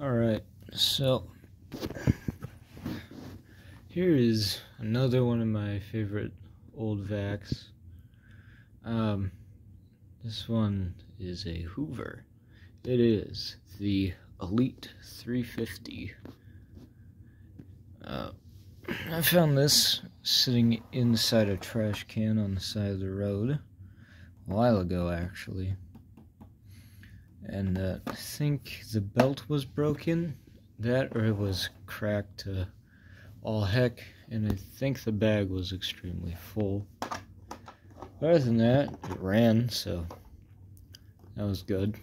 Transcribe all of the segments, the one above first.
Alright, so here is another one of my favorite old vacs. This one is a Hoover. It is the Elite 350. I found this sitting inside a trash can on the side of the road a while ago, actually. And I think the belt was broken, that or it was cracked to all heck, and I think the bag was extremely full. But other than that, it ran, so that was good.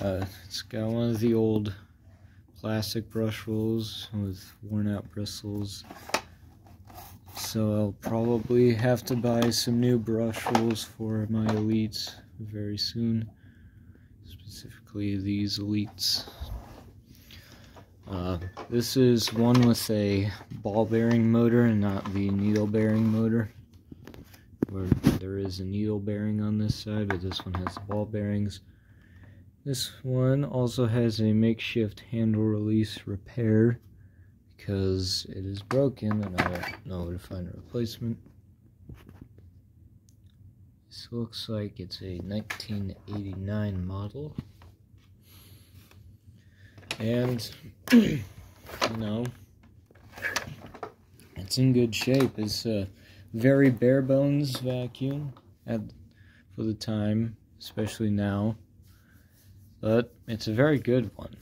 It's got one of the old plastic brush rolls with worn out bristles, so I'll probably have to buy some new brush rolls for my Elites very soon, specifically these Elites. This is one with a ball bearing motor and not the needle bearing motor, where there is a needle bearing on this side, but this one has the ball bearings. This one also has a makeshift handle release repair because it is broken and I don't know where to find a replacement. This looks like it's a 1989 model. And, you know, it's in good shape. It's a very bare bones vacuum for the time, especially now. But it's a very good one.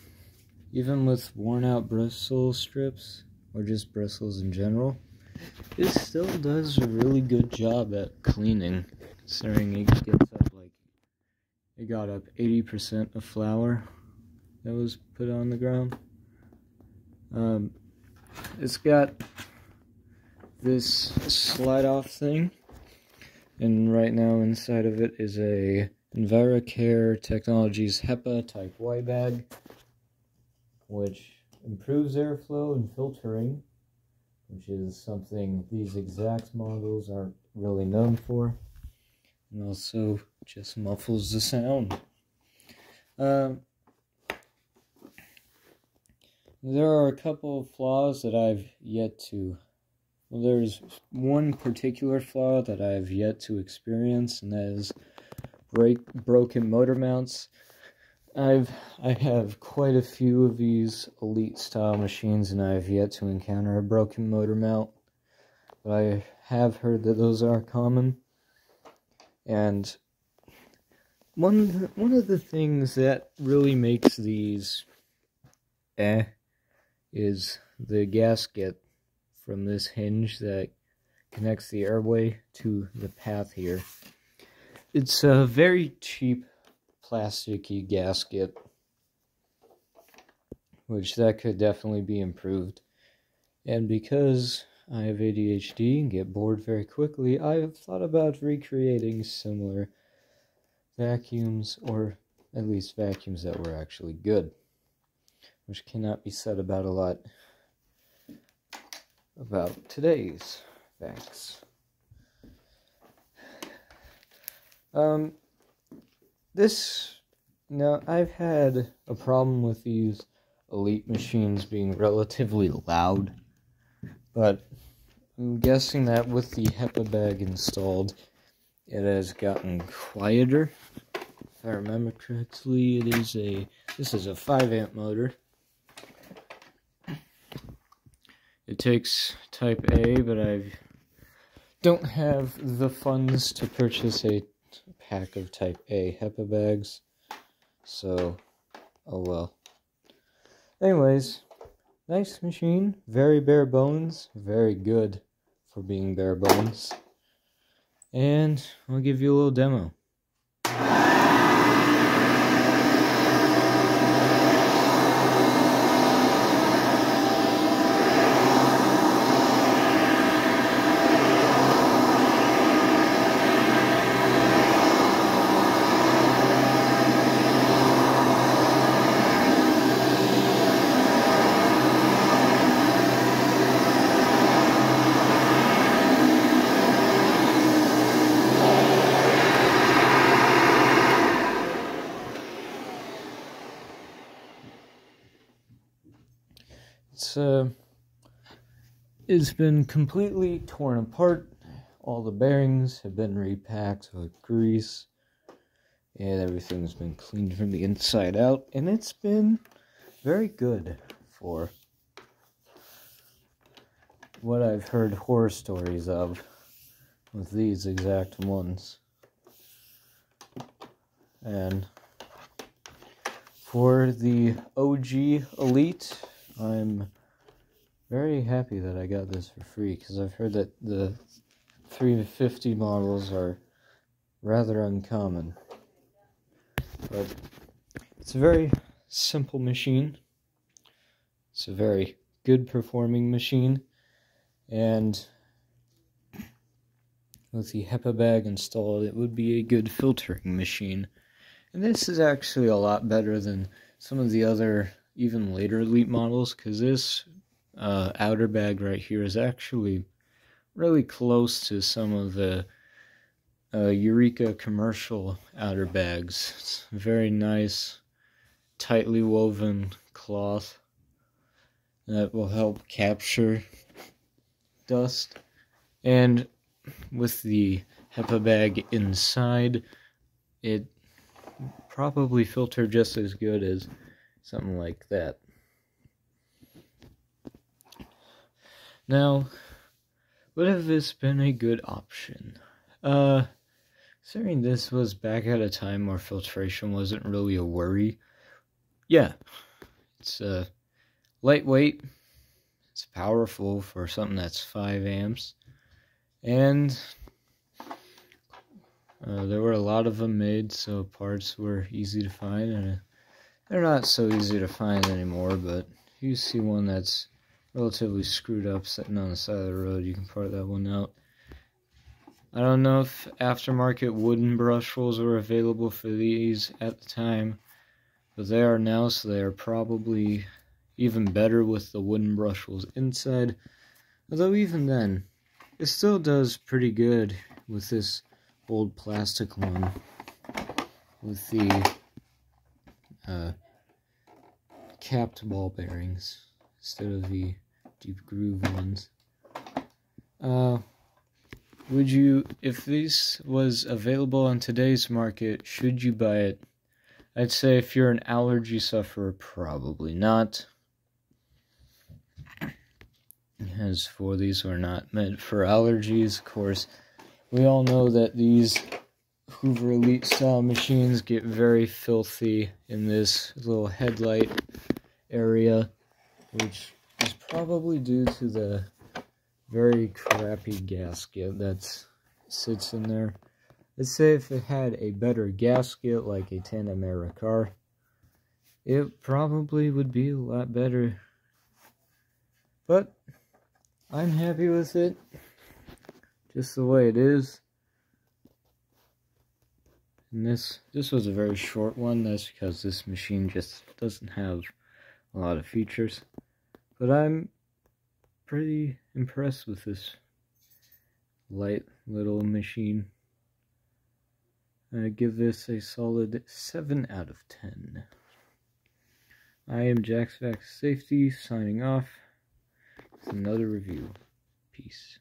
Even with worn out bristle strips, or just bristles in general, it still does a really good job at cleaning, considering it gets up it got up 80% of flour that was put on the ground. It's got this slide off thing, and right now inside of it is a EnviroCare Technologies HEPA Type Y bag, which improves airflow and filtering, which is something these exact models aren't really known for, and also just muffles the sound. There are a couple of flaws that I've yet to... Well, there's one particular flaw that I've yet to experience, and that is broken motor mounts. I have quite a few of these Elite style machines, and I've yet to encounter a broken motor mount. But I have heard that those are common. And one of the things that really makes these is the gasket from this hinge that connects the airway to the path here. It's a very cheap plasticky gasket, which that could definitely be improved. And because I have ADHD and get bored very quickly, I have thought about recreating similar vacuums, or at least vacuums that were actually good, which cannot be said about a lot about today's vacs. Now I've had a problem with these Elite machines being relatively loud, but I'm guessing that with the HEPA bag installed, it has gotten quieter. If I remember correctly, this is a 5-amp motor. It takes Type A, but I don't have the funds to purchase a pack of Type A HEPA bags, so oh well. Anyways, nice machine, very bare bones, very good for being bare bones, and I'll give you a little demo. It's been completely torn apart. All the bearings have been repacked with grease, and everything's been cleaned from the inside out, and it's been very good for what I've heard horror stories of with these exact ones. And for the OG Elite, I'm very happy that I got this for free, because I've heard that the 350 models are rather uncommon. But it's a very simple machine. It's a very good performing machine. And with the HEPA bag installed, it would be a good filtering machine. And this is actually a lot better than some of the other, even later Elite models, because this outer bag right here is actually really close to some of the Eureka commercial outer bags. It's very nice, tightly woven cloth that will help capture dust. And with the HEPA bag inside, it probably filtered just as good as something like that. Now, would have this been a good option? Considering this was back at a time where filtration wasn't really a worry, yeah, it's lightweight, it's powerful for something that's 5 amps, and there were a lot of them made, so parts were easy to find, and they're not so easy to find anymore, but if you see one that's relatively screwed up sitting on the side of the road, you can part that one out. I don't know if aftermarket wooden brush rolls were available for these at the time, but they are now, so they are probably even better with the wooden brush rolls inside. Although even then, it still does pretty good with this old plastic one, with the capped ball bearings instead of the deep groove ones. Would you, if this was available on today's market, should you buy it? I'd say if you're an allergy sufferer, probably not. As for these are not meant for allergies, of course. We all know that these Hoover Elite style machines get very filthy in this little headlight area, which is probably due to the very crappy gasket that sits in there. Let's say if it had a better gasket, like a tandem era car, it probably would be a lot better. But I'm happy with it, just the way it is. And this was a very short one. That's because this machine just doesn't have a lot of features. But I'm pretty impressed with this light little machine. I give this a solid 7 out of 10. I am JacksVax Safety signing off with another review. Peace.